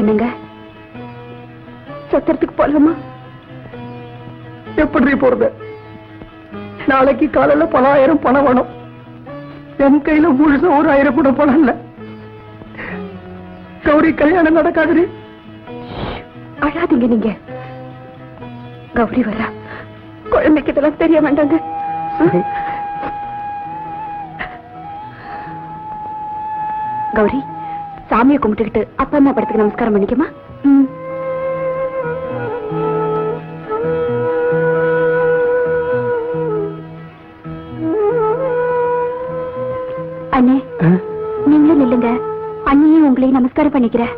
என்னங்க சத்திரத்துக்கு போலாமா? எப்படி போறது? நாளைக்கு காலையில 10,000 பணம் வேணும். என் கையில முழுசா 1,000 கூட பணம் இல்ல. கௌரி கல்யாணம் நடக்காது. அழாதீங்க நீங்க. கௌரி வரா, குழந்தைக்கு இதெல்லாம் தெரிய வேண்டாங்க. கௌரி, சாமியை கும்பிட்டுக்கிட்டு அப்பா அம்மா படத்துக்கு நமஸ்காரம் பண்ணிக்கமா? அண்ணே, நீங்களும் நில்லுங்க. அண்ணியும் உங்களையும் நமஸ்காரம் பண்ணிக்கிறேன்.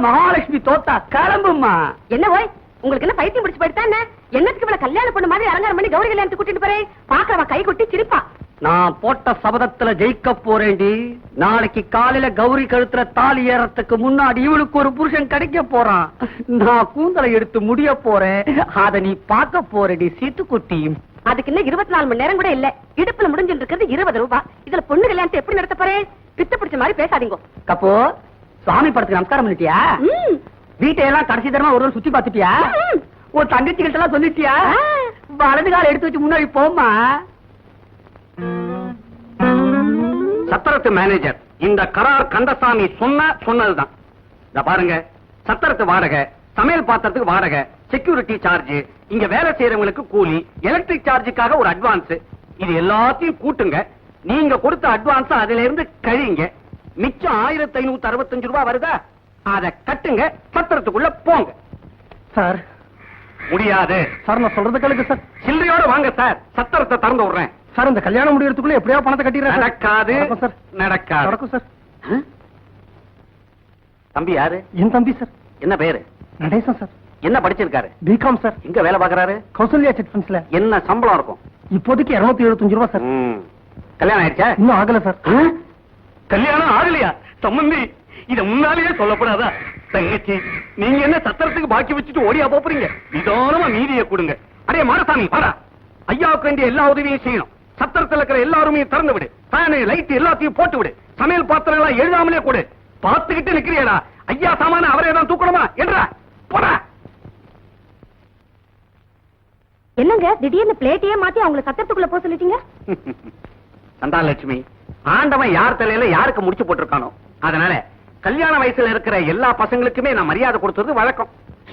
மகாலட்சுமி தோத்தா கிளம்புமா. என்ன போய் உங்களுக்கு என்ன பைத்தியம் பிடிச்சு போயிட்டா? என்னத்துக்கு இவ்வளவு கல்யாணம் பண்ண மாதிரி அலங்காரம் பண்ணி கௌரி கல்யாணத்துக்கு கூட்டிட்டு போறேன்? பாக்குறவா கை கொட்டி சிரிப்பா. நான் போட்ட சபதத்துல ஜெயிக்க போறேன்டி. நாளைக்கு காலையில கௌரி கழுத்துல தாலி ஏறத்துக்கு முன்னாடி இவளுக்கு ஒரு புருஷன் கிடைக்க போறான். நான் கூந்தலை எடுத்து முடிய போறேன். அத நீ பார்க்க போறடி சீட்டுக்குட்டி. அதுக்கு இன்னும் 24 மணி நேரம் கூட இல்ல. இடுப்புல முடிஞ்சிட்டு இருக்கிறது 20 ரூபாய். இதுல பொண்ணு கல்யாணத்தை எப்படி நடத்த போறேன்? பித்த பிடிச்ச மாதிரி பேசாதீங்க. கப்போ, சுவாமி படத்துக்கு நமஸ்காரம் பண்ணிட்டியா? வீட்டையெல்லாம் கடைசி தரமா ஒரு சுத்தி பாத்துட்டியா? ஒரு தங்கச்சிகிட்ட எல்லாம் சொல்லிட்டியா? வலது கால எடுத்து வச்சு முன்னாடி போமா. சத்திரத்து மேனேஜர் இந்த கரார் கந்தசாமி சொன்னதுதான். இத பாருங்க, சத்திரத்து வாடகை, சமையல் பாத்திரத்துக்கு வாடகை, செக்யூரிட்டி சார்ஜ், இங்க வேலை செய்யறவங்களுக்கு கூலி, எலக்ட்ரிக் சார்ஜுக்காக ஒரு அட்வான்ஸ், இது எல்லாத்தையும் கூட்டுங்க. நீங்க கொடுத்த அட்வான்ஸ் அதுல இருந்து கழிங்க. மிச்சம் 1565 ரூபாய் வருதா? அத கட்டுங்க, சத்திரத்துக்குள்ள போங்க. சார் முடியாது சார். நான் சொல்றது கேளுங்க சார். சில்லறையோட வாங்க சார், சத்திரத்தை திறந்து விடுறேன் சார். இந்த கல்யாணம் முடியறதுக்குள்ள எப்படியா பணத்தை கட்டிடுறேன். நடக்காது சார். நடக்காது. நடக்கும் சார். தம்பி யாரு? என் தம்பி சார். என்ன பேரு? நடேசன் சார். என்ன படிச்சிருக்காரு? BCom sir. எங்க வேலை பாக்குறாரு? கௌசல்யா சிட் ஃபண்ட்ஸ்ல. என்ன சம்பளம் இருக்கும்? இப்போதைக்கு 275 ரூபாய் சார். கல்யாணம் ஆயிடுச்சா? இன்னும் ஆகல சார். கல்யாணம் ஆகலையா? சம்பந்தி, இத முன்னாலேயே சொல்லப்படாதா? தங்கச்சி, நீங்க என்ன சத்திரத்துக்கு பாக்கி வச்சுட்டு ஓடியா போறீங்க? நிதானமா மீதியை கொடுங்க. அடே மாரசாமி, வாடா. ஐயாவுக்கு வேண்டிய எல்லா உதவியும் செய்யணும். சத்திரத்தில் இருக்கிற எல்லாருமே திறந்து விடு. ஃபேனு, லைட் எல்லாத்தையும் போட்டு விடு. சமையல் பாத்திரங்களா எழுதாமலே கொடு. பார்த்துக்கிட்டு நிக்கிறியடா. ஐயா சாமான அவரே தான் தூக்கணுமா என்றா? போடா. என்னங்க திடீர்னு பிளேட்டையே மாத்தி அவங்களை சத்திரத்துக்குள்ள போக சொல்லிட்டீங்க? சந்தாலட்சுமி, ஆண்டவன் யார் தலையில யாருக்கு முடிச்சு போட்டிருக்கானோ, அதனால கல்யாண வயசுல இருக்கிற எல்லா பசங்களுக்குமே நான் மரியாதை கொடுத்தது வழக்கம்.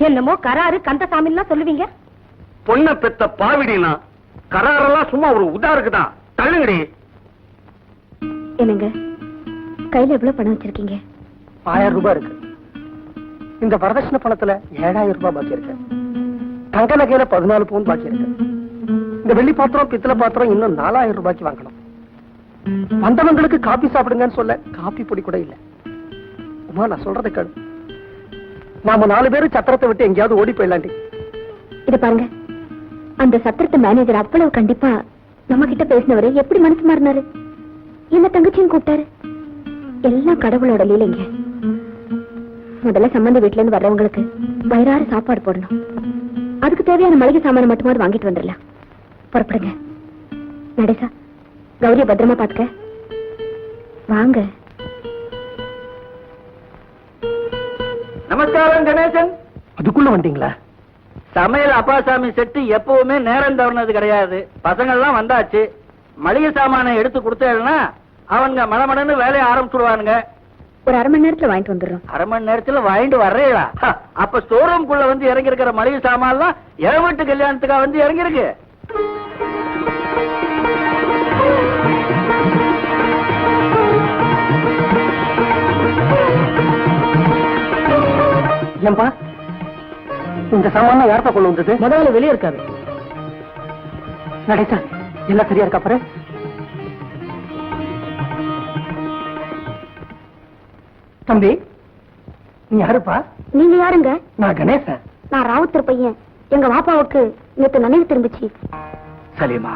என்னமோ கராரு கந்தசாமின்னு சொல்லுவீங்க. பொண்ணை பெத்த பாவிடினா கராரெல்லாம் சும்மா ஒரு உதாருக்குதான். தள்ளுங்கடி. என்னங்க கையில எவ்வளவு பணம் வச்சிருக்கீங்க? 1000 ரூபாய் இருக்கு. இந்த வரதட்சணை பணத்துல 7000 ரூபாய் பாக்கி இருக்கு. தங்க நகையில 14 பவுன் பாக்கி இருக்கு. இந்த வெள்ளி பாத்திரம், பித்தளை பாத்திரம் இன்னும் 4000 ரூபாய்க்கு வாங்கணும். வந்தவங்களுக்கு காபி சாப்பிடுங்கன்னு சொல்ல காபி பொடி கூட இல்ல. உமா, நான் சொல்றதை கேளு. நாம 4 பேரும் சத்திரத்தை விட்டு எங்கேயாவது ஓடி போயிடலாண்டி. இத பாருங்க, அந்த சத்திரத்து மேனேஜர் அவ்வளவு கண்டிப்பா நம்ம கிட்ட பேசினவரு எப்படி மனசு மாறினாரு? என்ன தங்கச்சியும் கூப்பிட்டாரு. எல்லாம் கடவுளோட லீலைங்க. முதல்ல சம்பந்த வீட்டுல இருந்து வர்றவங்களுக்கு வயிறார சாப்பாடு போடணும். அதுக்கு தேவையான மளிகை சாமான மட்டுமாவது வாங்கிட்டு வந்துடலாம். புறப்படுங்க. நடேசா, கௌரிய பத்திரமா பாத்துக்க. வாங்க. நமஸ்காரம் கணேசன். அதுக்குள்ள வந்தீங்களா? சமையல் அப்பாசாமி செட்டு எப்பவுமே நேரம் தவறினது கிடையாது. பசங்க எல்லாம் வந்தாச்சு. மளிகை சாமான எடுத்து கொடுத்தேன்னா அவங்க மடமடன்னு வேலையை ஆரம்பிச்சுடுவானுங்க. ஒரு அரை மணி நேரத்துல வாங்கிட்டு வந்துடுறோம். அரை மணி நேரத்துல வாங்கிட்டு வர்றீங்களா? அப்ப ஸ்டோர் ரூம்குள்ள வந்து இறங்கி இருக்கிற மளிகை சாமான்லாம் என் வீட்டு கல்யாணத்துக்கா வந்து இறங்கி இருக்கு. ஏன்பா இந்த சாமான யார்ப்பா கொண்டு வந்தது? முதல்ல வெளியே இருக்காரு. நடேசா எல்லாம் சரியா இருக்கா பாரு. தம்பி நீ யாருப்பா? நீங்க யாருங்க? நான் கணேசன். நான் ராவுத்தர் பையன். எங்க வாப்பாவுக்கு நேத்து நினைவு திரும்பிச்சு. சலீமா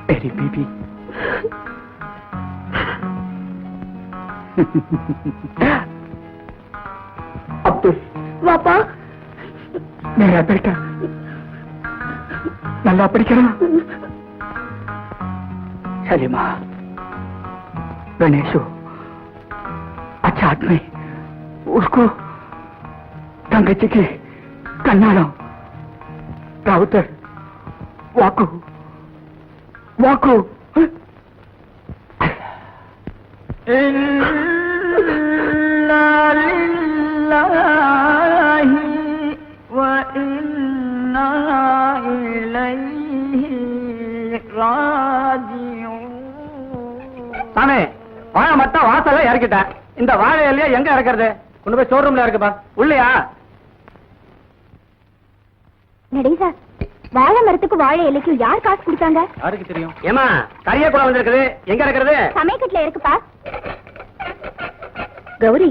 तेरी बीबी अब्दुल வாப்பா मेरा बेटा நல்லா படிக்கிறான். सलीमा गणेशो अच्छा आदमी उसको தங்கச்சி की கல்யாணம். ராவுத்தர் வாக்கு வாக்கு இன்னா லில்லாஹி வ இன்னா இலைஹி ராஜிஊன். சாமி வாழை மட்டும் வாசல்ல இறக்கிட்டேன். இந்த வாழை இலையா எங்க இறக்குறது? கொண்டு போய் ஸ்டோர் ரூம்ல இருக்குப்பா. உள்ளயா? நடேசா வாழை மரத்துக்கு வாழை இலைக்கு யார் காசு கொடுத்தாங்க? யாருக்கு தெரியும்? ஏமா கரியா கூட வந்திருக்குது. எங்க இருக்கிறது? சமயக்கட்டுல இருக்குப்பா. கௌரி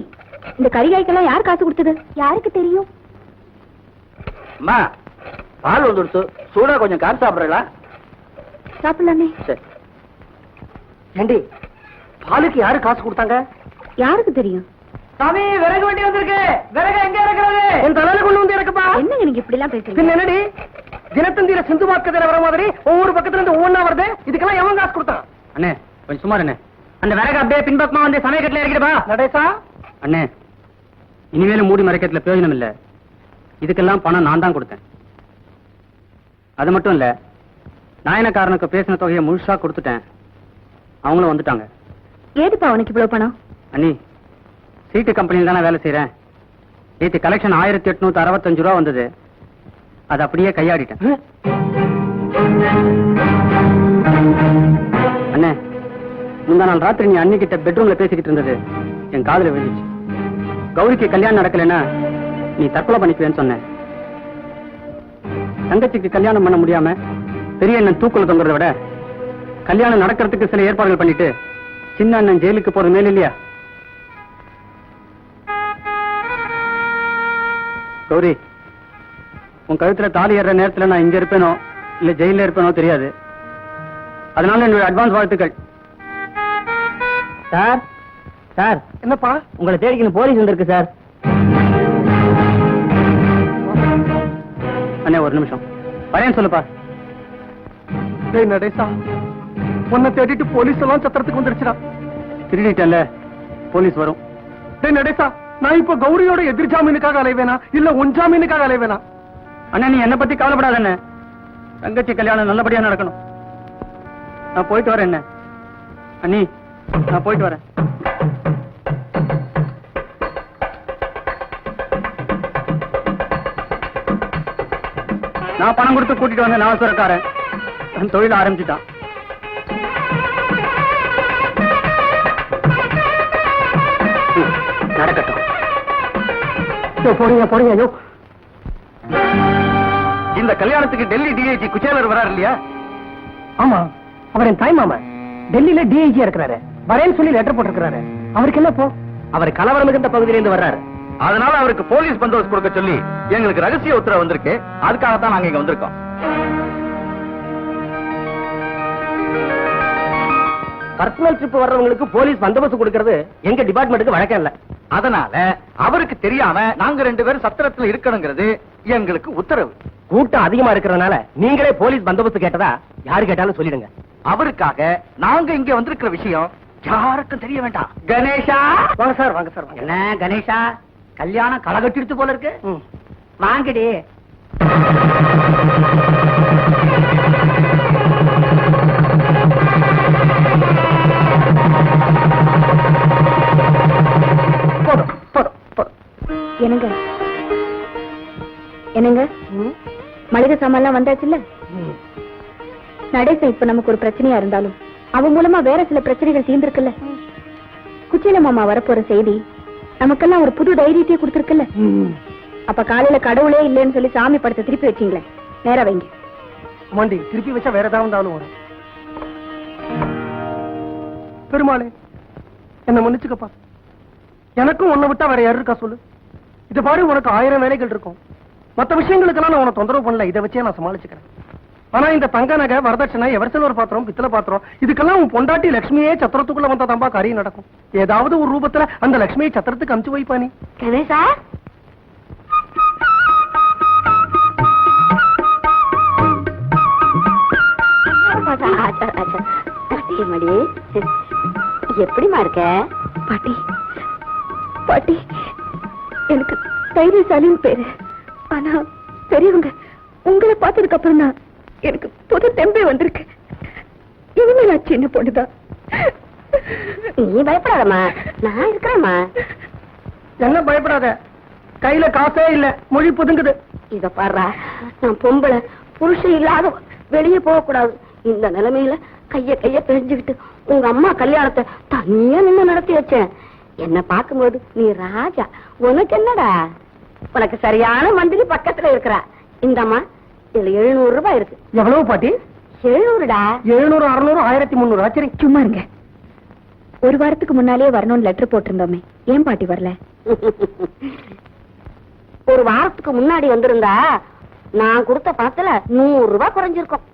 இந்த கரிகாய்க்கெல்லாம் யார் காசு கொடுத்தது? யாருக்கு தெரியும்? அம்மா பால் வந்துடுச்சு. சூடா கொஞ்சம் காசு சாப்பிடுறா? சாப்பிடலாமே. சரி. ஏண்டி பாலுக்கு யாரு காசு கொடுத்தாங்க? யாருக்கு தெரியும்? சாமி விறகு வண்டி வந்திருக்கு. விறகு எங்க இருக்கிறது? என் தலையில கொண்டு வந்து இறக்குப்பா. என்னங்க நீங்க இப்படி எல்லாம் பேசுறீங்க? என்னடி தினத்தந்தியில சிந்து வாக்குதல வர மாதிரி ஒவ்வொரு பக்கத்துல இருந்து ஒவ்வொன்னா வருது. இதுக்கெல்லாம் எவன் காசு கொடுத்தான்? அண்ணே கொஞ்சம் சுமார் அண்ணே. அந்த விறகு அப்படியே பின்பக்கமா வந்து சமயக்கட்டுல இறக்கிடுப்பா. நடேசா அண்ணே இனிமேலும் மூடி மறைக்கிறதுல பிரயோஜனம் இல்ல. இதுக்கெல்லாம் பணம் நான் தான் கொடுத்தேன். அது மட்டும் இல்ல நாயனக்காரனுக்கு பேசின தொகையை முழுசா கொடுத்துட்டேன். அவங்களும் வந்துட்டாங்க. ஏதுப்பா உனக்கு இவ்வளவு பணம்? அண்ணி சீட்டு கம்பெனியில் தானே வேலை செய்யறேன். நேற்று கலெக்ஷன் 1865 ரூபா வந்தது. அது அப்படியே கையாடிட்டேன். அண்ணே முந்தா நாள் ராத்திரி நீ அண்ணி கிட்ட பெட்ரூம்ல பேசிக்கிட்டு இருந்தது என் காதுல விழுந்துச்சு. கௌரிக்கு கல்யாணம் நடக்கலன்னா நீ தற்கொலை பண்ணிக்குவேன்னு சொன்ன. தங்கச்சிக்கு கல்யாணம் பண்ண முடியாம பெரிய அண்ணன் தூக்குல தொங்குறத விட கல்யாணம் நடக்கிறதுக்கு சில ஏற்பாடுகள் பண்ணிட்டு சின்ன அண்ணன் ஜெயிலுக்கு போறது மேல இல்லையா? கௌரி உன் கழுத்துல தாலி ஏற நேரத்துல நான் இங்க இருப்பேனோ இல்ல ஜெயில இருப்பேனோ தெரியாது. அதனால என்னுடைய அட்வான்ஸ் வாழ்த்துக்கள். சார் சார் என்னப்பா உங்களை தேடிக்கணும் போலீஸ் வந்திருக்கு சார். அண்ணே ஒரு நிமிஷம் வரேன்னு சொல்லுப்பா. டேய் நடேசா உன்னை தேடிட்டு போலீஸ் எல்லாம் சத்திரத்துக்கு வந்துருச்சுடா. திருடிட்டல போலீஸ் வரும். டேய் நடேசா நான் இப்ப கௌரியோட எதிர் ஜாமீனுக்காக அலைவேனா இல்ல உன் ஜாமீனுக்காக அலைவேனா? அண்ணா நீ என்ன பத்தி கவலைப்படாத. அண்ணே தங்கச்சி கல்யாணம் நல்லபடியா நடக்கணும். நான் போயிட்டு வரேன். என்ன அண்ணி நான் போயிட்டு வரேன். நான் பணம் கொடுத்து கூட்டிட்டு வந்த நாவசரக்காரன் தொழில் ஆரம்பிச்சுட்டான். நடக்கட்டும். போடுங்க போடுங்க. ஐயோ இந்த கல்யாணத்துக்கு டெல்லி டிஐஜி குச்சேலர் வராரு இல்லையா? ஆமா அவர் என் தாய் மாமா. டெல்லியில டிஐஜி இருக்கிறாரு. வரேன்னு சொல்லி லெட்டர் போட்டிருக்கிறாரு. அவருக்கு என்ன போ? அவர் கலவரம் மிகுந்த பகுதியிலிருந்து வர்றாரு. அதனால அவருக்கு போலீஸ் பந்தோபஸ்து கொடுக்க சொல்லி எங்களுக்கு ரகசிய உத்தரவு வந்திருக்கு. அதுக்காகத்தான் நாங்க இங்க வந்திருக்கோம். பர்சனல் ட்ரிப் வர்றவங்களுக்கு போலீஸ் பந்தோபஸ்து கொடுக்கிறது எங்க டிபார்ட்மெண்ட்டுக்கு வழக்கம் இல்ல. அதனால அவருக்கு தெரியாம நாங்க 2 பேரும் சத்திரத்துல இருக்கணுங்கிறது எங்களுக்கு உத்தரவு. கூட்டம் அதிகமா இருக்கிறதுனால நீங்களே போலீஸ் பந்தோபஸ்து கேட்டதா யாரு கேட்டாலும் சொல்லிடுங்க. அவருக்காக நாங்க இங்க வந்திருக்கிற விஷயம் யாருக்கும் தெரிய வேண்டாம். கணேஷா வாங்க சார். வாங்க சார். என்ன கணேஷா கல்யாணம் களகட்டிடுத்து போல இருக்கு. வாங்கடி. சாமான்லாம் வந்தாச்சுல்ல. நடேசன் இப்ப நமக்கு ஒரு பிரச்சனையா இருந்தாலும் அவன் மூலமா வேற சில பிரச்சனைகள் தீர்ந்திருக்குல்ல. குச்சில மாமா வரப்போற செய்தி நமக்கெல்லாம் ஒரு புது தைரியத்தையே கொடுத்திருக்குல்ல. அப்ப காலையில கடவுளே இல்லைன்னு சொல்லி சாமி படத்தை திருப்பி வச்சீங்களே, நேரா வைங்க. மாண்டி திருப்பி வச்சா வேற ஏதாவது வரும். பெருமாளே என்ன மன்னிச்சுக்கப்பா. எனக்கும் உன்னை விட்டா வேற யாரு இருக்கா சொல்லு. இத பாரு, உனக்கு 1000 வேலைகள் இருக்கும். மத்த விஷயங்களுக்கெல்லாம் நான் உன தொந்தரவு பண்ணல. இதை வச்சே நான் சமாளிச்சுக்கிறேன். ஆனா இந்த தங்க நகை, வரதட்சணை, எவர்சில்வர் பாத்திரம், பித்தளை பாத்திரம், இதுக்கெல்லாம் உன் பொண்டாட்டி லட்சுமியே சத்திரத்துக்குள்ள வந்தா தம்பா காரியம் நடக்கும். ஏதாவது ஒரு ரூபத்துல அந்த லட்சுமியை சத்திரத்துக்கு அமுச்சு வைப்பா நீ. கணேசா, எப்படிமா இருக்க பாட்டி? பாட்டி, எனக்கு தைரியசாலின்னு பேரு. ஆனா பெரியவங்க உங்களை பார்த்ததுக்கு அப்புறம் தான் எனக்கு புது தெம்பே வந்திருக்கு. இனிமே நான் சின்ன பொண்ணுதான். நீ பயப்படாதம்மா, நான் இருக்கிறேம்மா. என்ன பயப்படாத, கையில காசே இல்ல, மொழி புதுங்குது. இத பாரு, நான் பொம்பளை, புருஷன் இல்லாத வெளியே போக கூடாது. இந்த நிலைமையில கைய பிரிஞ்சுக்கிட்டு உங்க அம்மா கல்யாணத்தை தனியா நின்று நடத்தி வச்சேன். என்ன பார்க்கும்போது நீ ராஜா. உனக்கு என்னடா, உனக்கு சரியான மந்திரி பக்கத்துல இருக்கிறா. இந்தம்மா, இதுல 700 ரூபாய் இருக்கு. எவ்வளவு பாட்டி? 700டா. 700, 600, 1300. சரி சும்மா இருங்க. ஒரு வாரத்துக்கு முன்னாலே வரணும்னு லெட்டர் போட்டிருந்தோமே, ஏன் பாட்டி வரல? ஒரு வாரத்துக்கு முன்னாடி வந்திருந்தா நான் கொடுத்த பணத்துல 100 ரூபாய் குறைஞ்சிருக்கும்.